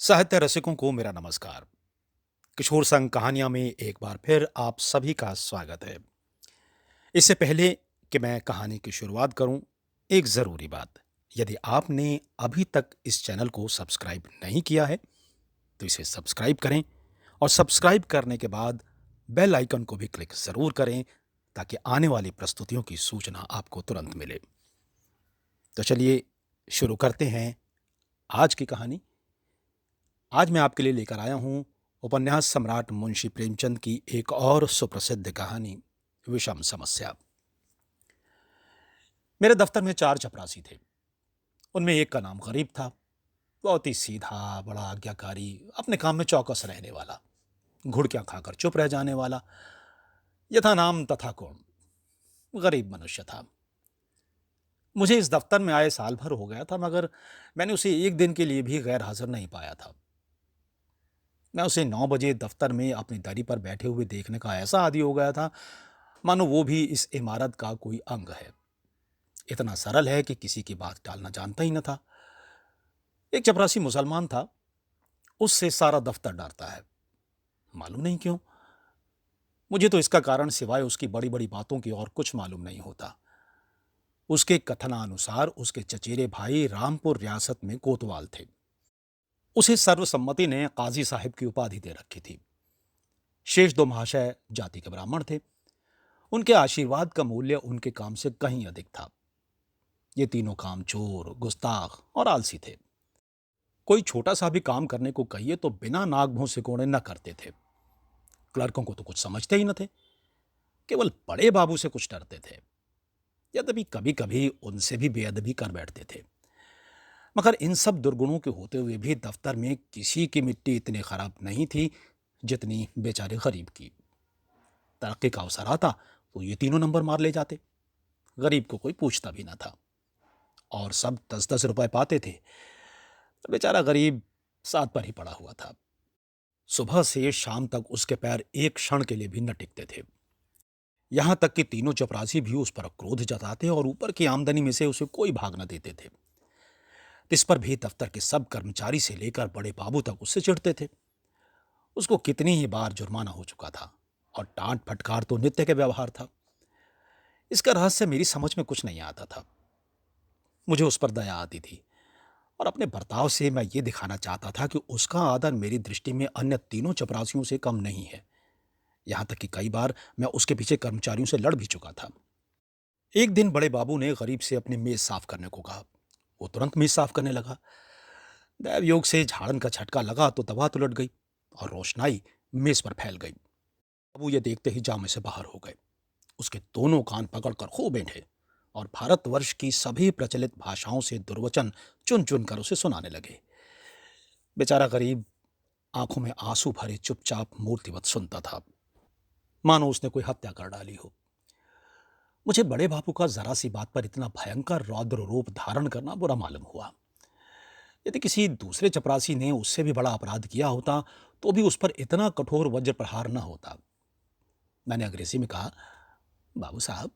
साहित्य रसिकों को मेरा नमस्कार। किशोर संग कहानियां में एक बार फिर आप सभी का स्वागत है। इससे पहले कि मैं कहानी की शुरुआत करूं, एक जरूरी बात। यदि आपने अभी तक इस चैनल को सब्सक्राइब नहीं किया है तो इसे सब्सक्राइब करें और सब्सक्राइब करने के बाद बेल आइकन को भी क्लिक जरूर करें ताकि आने वाली प्रस्तुतियों की सूचना आपको तुरंत मिले। तो चलिए शुरू करते हैं आज की कहानी। आज मैं आपके लिए लेकर आया हूं उपन्यास सम्राट मुंशी प्रेमचंद की एक और सुप्रसिद्ध कहानी, विषम समस्या। मेरे दफ्तर में 4 चपरासी थे। उनमें एक का नाम गरीब था। बहुत ही सीधा, बड़ा आज्ञाकारी, अपने काम में चौकस रहने वाला, घुड़कियां खाकर चुप रह जाने वाला, यथा नाम तथा गुण गरीब मनुष्य था। मुझे इस दफ्तर में आए साल भर हो गया था, मगर मैंने उसे एक दिन के लिए भी गैर हाजिर नहीं पाया था। मैं उसे 9 बजे दफ्तर में अपनी दरी पर बैठे हुए देखने का ऐसा आदी हो गया था मानो वो भी इस इमारत का कोई अंग है। इतना सरल है कि किसी की बात टालना जानता ही न था। एक चपरासी मुसलमान था, उससे सारा दफ्तर डरता है। मालूम नहीं क्यों। मुझे तो इसका कारण सिवाय उसकी बड़ी बड़ी बातों की और कुछ मालूम नहीं होता। उसके कथनानुसार उसके चचेरे भाई रामपुर रियासत में कोतवाल थे। उसे सर्वसम्मति ने काजी साहिब की उपाधि दे रखी थी। शेष 2 महाशय जाति के ब्राह्मण थे। उनके आशीर्वाद का मूल्य उनके काम से कहीं अधिक था। ये तीनों कामचोर, गुस्ताख और आलसी थे। कोई छोटा सा भी काम करने को कहिए तो बिना नाक भौं सिकोड़े न करते थे। क्लर्कों को तो कुछ समझते ही न थे, केवल बड़े बाबू से कुछ डरते थे। यद्यपि कभी कभी उनसे भी बेअदबी कर बैठते थे। मगर इन सब दुर्गुणों के होते हुए भी दफ्तर में किसी की मिट्टी इतनी खराब नहीं थी जितनी बेचारे गरीब की। तरक्की का अवसर आता तो ये तीनों नंबर मार ले जाते। गरीब को कोई पूछता भी न था और सब 10-10 रुपए पाते थे। तो बेचारा गरीब सात पर ही पड़ा हुआ था। सुबह से शाम तक उसके पैर एक क्षण के लिए भी न टिकते थे। यहां तक कि तीनों चपरासी भी उस पर क्रोध जताते और ऊपर की आमदनी में से उसे कोई भाग न देते थे। इस पर भी दफ्तर के सब कर्मचारी से लेकर बड़े बाबू तक उससे चिढ़ते थे। उसको कितनी ही बार जुर्माना हो चुका था और डांट फटकार तो नित्य के व्यवहार था। इसका रहस्य मेरी समझ में कुछ नहीं आता था। मुझे उस पर दया आती थी और अपने बर्ताव से मैं ये दिखाना चाहता था कि उसका आदर मेरी दृष्टि में अन्य तीनों चपरासियों से कम नहीं है। यहां तक कि कई बार मैं उसके पीछे कर्मचारियों से लड़ भी चुका था। एक दिन बड़े बाबू ने गरीब से अपनी मेज साफ करने को कहा। वो तुरंत मेज साफ करने लगा। दैव योग से झाड़न का झटका लगा तो दवा तो लट गई और रोशनाई मेज पर फैल गई। बाबू ये देखते ही जामे से बाहर हो गए। उसके दोनों कान पकड़कर खूब बैठे और भारतवर्ष की सभी प्रचलित भाषाओं से दुर्वचन चुन चुन कर उसे सुनाने लगे। बेचारा गरीब आंखों में आंसू भरे चुपचाप मूर्तिवत सुनता था, मानो उसने कोई हत्या कर डाली हो। मुझे बड़े बापू का जरा सी बात पर इतना भयंकर रौद्र रूप धारण करना बुरा मालूम हुआ। यदि किसी दूसरे चपरासी ने उससे भी बड़ा अपराध किया होता तो भी उस पर इतना कठोर वज्र प्रहार न होता। मैंने अंग्रेजी में कहा, बाबू साहब,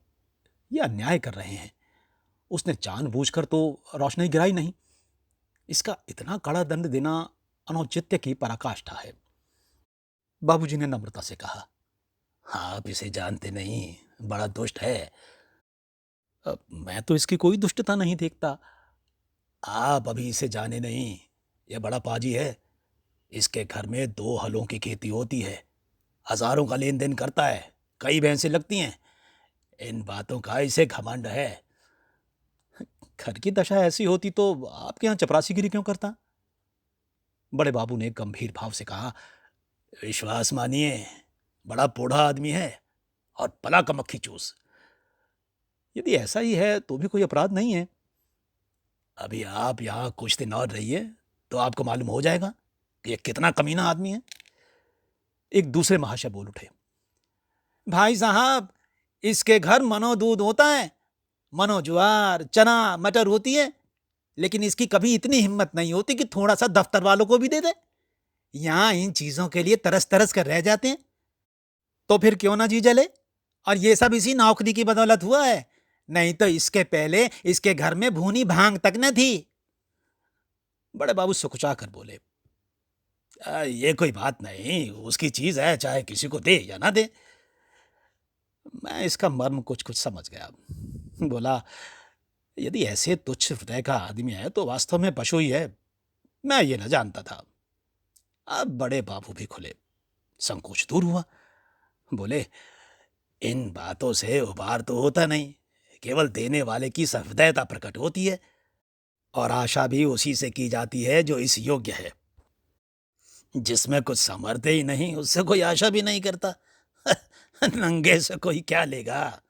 ये अन्याय कर रहे हैं। उसने जानबूझकर तो रोशनी गिराई नहीं। इसका इतना कड़ा दंड देना अनौचित्य की पराकाष्ठा है। बाबूजी ने नम्रता से कहा, आप इसे जानते नहीं, बड़ा दुष्ट है। मैं तो इसकी कोई दुष्टता नहीं देखता। आप अभी इसे जाने नहीं, यह बड़ा पाजी है। इसके घर में 2 हलों की खेती होती है, हजारों का लेन देन करता है, कई भैंसें लगती हैं। इन बातों का इसे घमंड है। घर की दशा ऐसी होती तो आपके यहाँ चपरासीगिरी क्यों करता? बड़े बाबू ने गंभीर भाव से कहा, विश्वास मानिए, बड़ा बूढ़ा आदमी है और भला का मक्खी चूस। यदि ऐसा ही है तो भी कोई अपराध नहीं है। अभी आप यहाँ कुछ दिन और रहिए तो आपको मालूम हो जाएगा कि यह कितना कमीना आदमी है। एक दूसरे महाशय बोल उठे, भाई साहब, इसके घर मनो दूध होता है, मनो ज्वार, चना, मटर होती है, लेकिन इसकी कभी इतनी हिम्मत नहीं होती कि थोड़ा सा दफ्तर वालों को भी दे दे। यहां इन चीजों के लिए तरस तरस कर रह जाते हैं। तो फिर क्यों ना जी जले? और ये सब इसी नौकरी की बदौलत हुआ है, नहीं तो इसके पहले इसके घर में भूनी भांग तक न थी। बड़े बाबू सुकुचा कर बोले, ये कोई बात नहीं, उसकी चीज है, चाहे किसी को दे या ना दे। मैं इसका मर्म कुछ कुछ समझ गया। बोला, यदि ऐसे तुच्छ हृदय का आदमी है तो वास्तव में पशु ही है। मैं ये न जानता था। अब बड़े बाबू भी खुले, संकोच दूर हुआ। बोले, इन बातों से उबार तो होता नहीं, केवल देने वाले की सहृदयता प्रकट होती है, और आशा भी उसी से की जाती है जो इस योग्य है। जिसमें कुछ सामर्थ्य ही नहीं, उससे कोई आशा भी नहीं करता। नंगे से कोई क्या लेगा।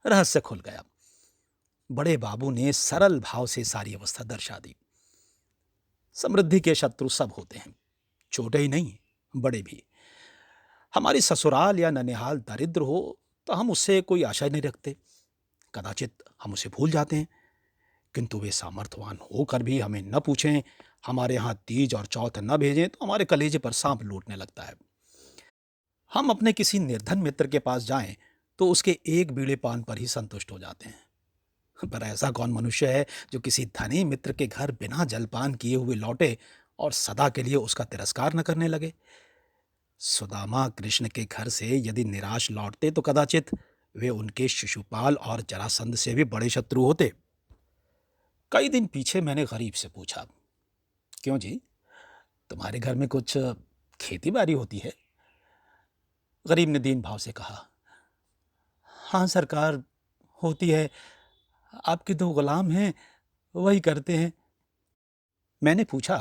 रहस्य खुल गया। बड़े बाबू ने सरल भाव से सारी अवस्था दर्शा दी। समृद्धि के शत्रु सब होते हैं, छोटे ही नहीं, बड़े भी। हमारी ससुराल या ननिहाल दरिद्र हो तो हम उससे कोई आशा नहीं रखते, कदाचित हम उसे भूल जाते हैं। किंतु वे सामर्थ्यवान होकर भी हमें न पूछें, हमारे यहाँ तीज और चौथ न भेजें तो हमारे कलेजे पर सांप लूटने लगता है। हम अपने किसी निर्धन मित्र के पास जाएं तो उसके एक बीड़े पान पर ही संतुष्ट हो जाते हैं। पर ऐसा कौन मनुष्य है जो किसी धनी मित्र के घर बिना जलपान किए हुए लौटे और सदा के लिए उसका तिरस्कार न करने लगे। सुदामा कृष्ण के घर से यदि निराश लौटते तो कदाचित वे उनके शिशुपाल और जरासंध से भी बड़े शत्रु होते। कई दिन पीछे मैंने गरीब से पूछा, क्यों जी, तुम्हारे घर में कुछ खेती बाड़ी होती है? गरीब ने दीन भाव से कहा, हाँ सरकार, होती है। आपके दो गुलाम हैं, वही करते हैं। मैंने पूछा,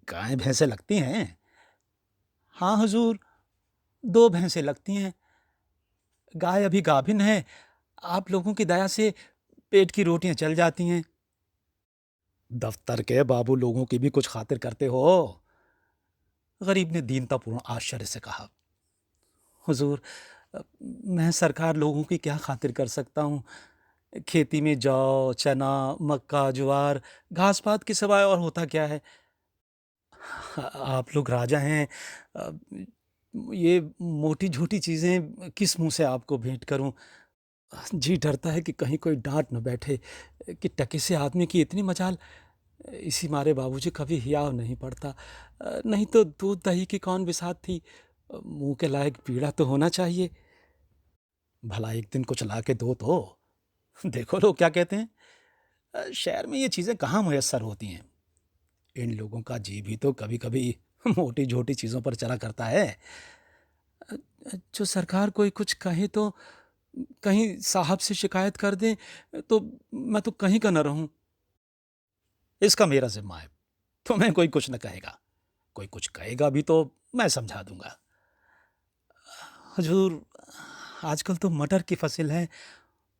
गाय भैंसे लगती हैं? हाँ हुजूर, दो भैंसे लगती हैं। गाय अभी गाभिन है, आप लोगों की दया से पेट की रोटियां चल जाती हैं। दफ्तर के बाबू लोगों की भी कुछ खातिर करते हो? गरीब ने दीनतापूर्ण आश्चर्य से कहा, हुजूर, मैं सरकार लोगों की क्या खातिर कर सकता हूँ। खेती में जौ, चना, मक्का, ज्वार, घास पात के सिवाय और होता क्या है। आप लोग राजा हैं। अ, ये मोटी झोटी चीज़ें किस मुंह से आपको भेंट करूं। जी डरता है कि कहीं कोई डांट न बैठे कि टके से आदमी की इतनी मजाल। इसी मारे बाबूजी कभी हियाव नहीं पड़ता। नहीं तो दूध दही की कौन बिसात थी। मुंह के लायक पीड़ा तो होना चाहिए। भला एक दिन कुछ ला के दो तो। देखो लोग क्या कहते हैं, शहर में ये चीज़ें कहाँ मुयस्सर होती हैं। इन लोगों का जी भी तो कभी कभी मोटी झोटी चीज़ों पर चला करता है। जो सरकार कोई कुछ कहे तो कहीं साहब से शिकायत कर दें तो मैं तो कहीं का न रहूं। इसका मेरा जिम्मा है, तुम्हें कोई कुछ न कहेगा। कोई कुछ कहेगा भी तो मैं समझा दूंगा। हजूर, आजकल तो मटर की फसल है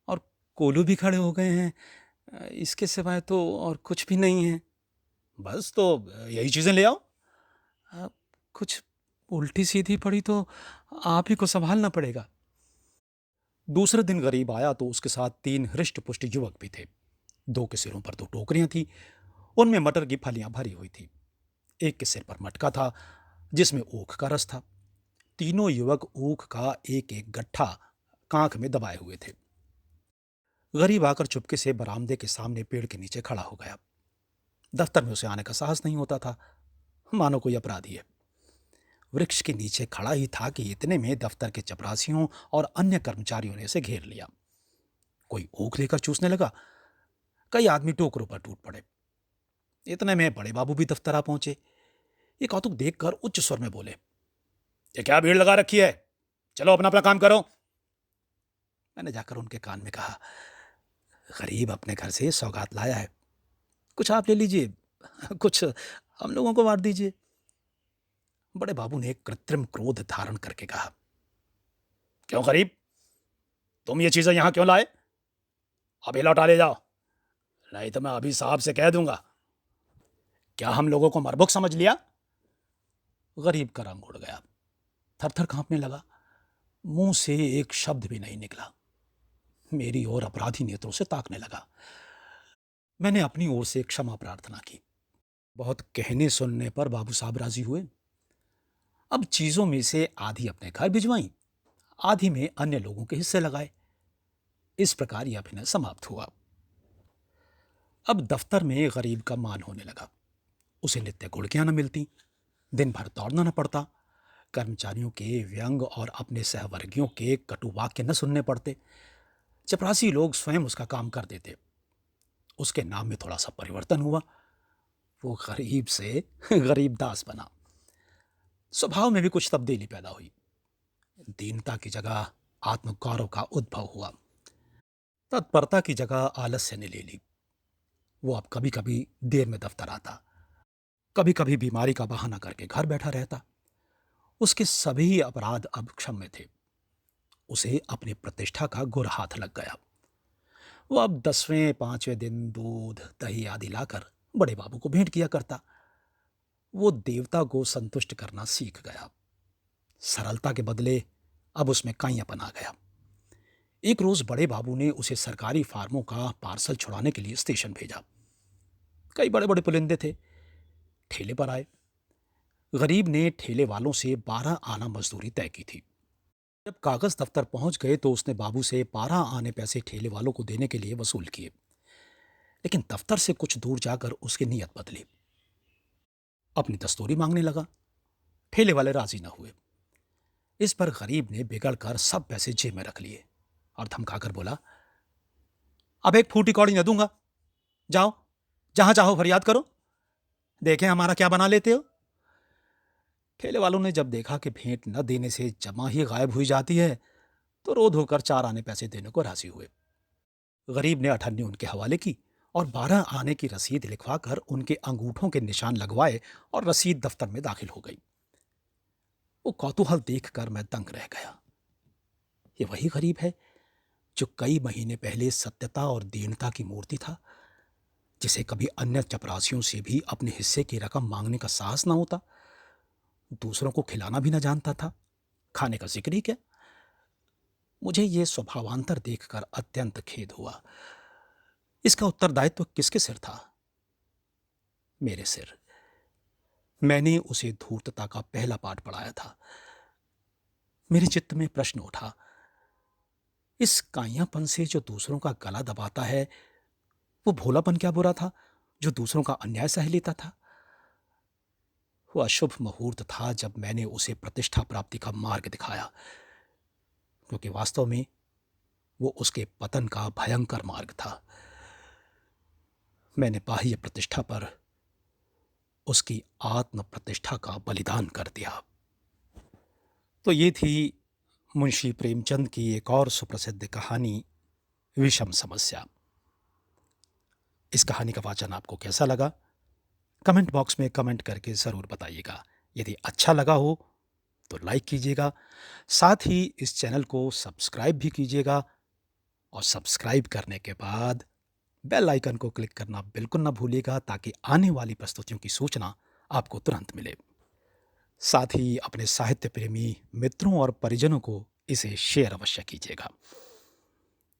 और कोल्हू भी खड़े हो गए हैं। इसके सिवाय तो और कुछ भी नहीं है। बस तो यही चीज़ें ले आओ। अ, कुछ उल्टी सीधी पड़ी तो आप ही को संभालना पड़ेगा। दूसरे दिन गरीब आया तो उसके साथ तीन हृष्ट पुष्ट युवक भी थे। दो के सिरों पर दो टोकरियां थी, उनमें मटर की फलियां भरी हुई थी। एक के सिर पर मटका था जिसमें ऊख का रस था। तीनों युवक ऊख का एक एक गट्ठा कांख में दबाए हुए थे। गरीब आकर चुपके से बरामदे के सामने पेड़ के नीचे खड़ा हो गया। दफ्तर में उसे आने का साहस नहीं होता था, मानो कोई अपराधी है। वृक्ष के नीचे खड़ा ही था कि इतने में दफ्तर के चपरासियों और अन्य कर्मचारियों ने उसे घेर लिया। कोई ऊख लेकर चूसने लगा, कई आदमी टोकरों पर टूट पड़े। इतने में बड़े बाबू भी दफ्तर आ पहुंचे। ये कौतुक देखकर उच्च स्वर में बोले, ये क्या भीड़ लगा रखी है, चलो अपना अपना काम करो। मैंने जाकर उनके कान में कहा, गरीब अपने घर से सौगात लाया है, कुछ आप ले लीजिए, कुछ हम लोगों को बांट दीजिए। बड़े बाबू ने कृत्रिम क्रोध धारण करके कहा, क्यों गरीब, तुम ये चीजें यहां क्यों लाए? अभी लौटा ले जाओ, नहीं तो मैं अभी साहब से कह दूंगा। क्या हम लोगों को मरबुक समझ लिया? गरीब का रंग उड़ गया, थर थर कांपने लगा, मुंह से एक शब्द भी नहीं निकला। मेरी ओर अपराधी नेत्रों से ताकने लगा। मैंने अपनी ओर से क्षमा प्रार्थना की। बहुत कहने सुनने पर बाबू साहब राजी हुए। अब चीजों में से आधी अपने घर भिजवाई, आधी में अन्य लोगों के हिस्से लगाए। इस प्रकार यह अभिनय समाप्त हुआ। अब दफ्तर में गरीब का मान होने लगा। उसे नित्य गुड़कियां न मिलती, दिन भर दौड़ना न पड़ता, कर्मचारियों के व्यंग और अपने सहवर्गियों के कटु वाक्य न सुनने पड़ते। चपरासी लोग स्वयं उसका काम कर देते। उसके नाम में थोड़ा सा परिवर्तन हुआ, वो गरीब से गरीबदास बना। स्वभाव में भी कुछ तब्दीली पैदा हुई। दीनता की जगह आत्मगौरव का उद्भव हुआ। तत्परता की जगह आलस्य ने ले ली। वो अब कभी कभी देर में दफ्तर आता, कभी कभी बीमारी का बहाना करके घर बैठा रहता। उसके सभी अपराध अब क्षम्य थे। उसे अपनी प्रतिष्ठा का गुर हाथ लग गया। वो अब 10वें 5वें दिन दूध दही आदि लाकर बड़े बाबू को भेंट किया करता। वो देवता को संतुष्ट करना सीख गया। सरलता के बदले अब उसमें काइयापन आ गया। एक रोज बड़े बाबू ने उसे सरकारी फार्मों का पार्सल छुड़ाने के लिए स्टेशन भेजा। कई बड़े बड़े पुलिंदे थे, ठेले पर आए। गरीब ने ठेले वालों से 12 आना मजदूरी तय की थी। जब कागज दफ्तर पहुंच गए तो उसने बाबू से 12 आने पैसे ठेले वालों को देने के लिए वसूल किए। लेकिन दफ्तर से कुछ दूर जाकर उसकी नीयत बदली। अपनी दस्तूरी मांगने लगा। ठेले वाले राजी न हुए। इस पर गरीब ने बिगड़ कर सब पैसे जेब में रख लिए और धमकाकर बोला, अब एक फूटी कौड़ी न दूंगा, जाओ जहां चाहो फरियाद करो, देखें हमारा क्या बना लेते हो। ठेले वालों ने जब देखा कि भेंट न देने से जमा ही गायब हुई जाती है, तो रो धोकर 4 आने पैसे देने को राजी हुए। गरीब ने अठन्नी उनके हवाले की और 12 आने की रसीद लिखवाकर उनके अंगूठों के निशान लगवाए और रसीद दफ्तर में दाखिल हो गई। वो कौतूहल देखकर मैं दंग रह गया। ये वही गरीब है जो कई महीने पहले सत्यता और दीनता की मूर्ति था, जिसे कभी अन्य चपरासियों से भी अपने हिस्से की रकम मांगने का साहस न होता, दूसरों को खिलाना भी न जानता था, खाने का जिक्र ही क्या। मुझे ये स्वभावांतर देखकर अत्यंत खेद हुआ। इसका उत्तरदायित्व किसके सिर था? मेरे सिर। मैंने उसे धूर्तता का पहला पाठ पढ़ाया था। मेरे चित्त में प्रश्न उठा, इस काइयापन से जो दूसरों का गला दबाता है, वो भोलापन क्या बुरा था जो दूसरों का अन्याय सह लेता था? वो अशुभ मुहूर्त था जब मैंने उसे प्रतिष्ठा प्राप्ति का मार्ग दिखाया, क्योंकि वास्तव में वो उसके पतन का भयंकर मार्ग था। मैंने बाह्य प्रतिष्ठा पर उसकी आत्म प्रतिष्ठा का बलिदान कर दिया। तो ये थी मुंशी प्रेमचंद की एक और सुप्रसिद्ध कहानी, विषम समस्या। इस कहानी का वाचन आपको कैसा लगा? कमेंट बॉक्स में कमेंट करके ज़रूर बताइएगा। यदि अच्छा लगा हो तो लाइक कीजिएगा, साथ ही इस चैनल को सब्सक्राइब भी कीजिएगा और सब्सक्राइब करने के बाद बेल आइकन को क्लिक करना बिल्कुल ना भूलिएगा, ताकि आने वाली प्रस्तुतियों की सूचना आपको तुरंत मिले। साथ ही अपने साहित्य प्रेमी मित्रों और परिजनों को इसे शेयर अवश्य कीजिएगा।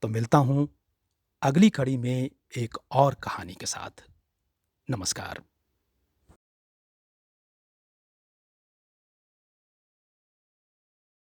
तो मिलता हूँ अगली कड़ी में एक और कहानी के साथ। नमस्कार।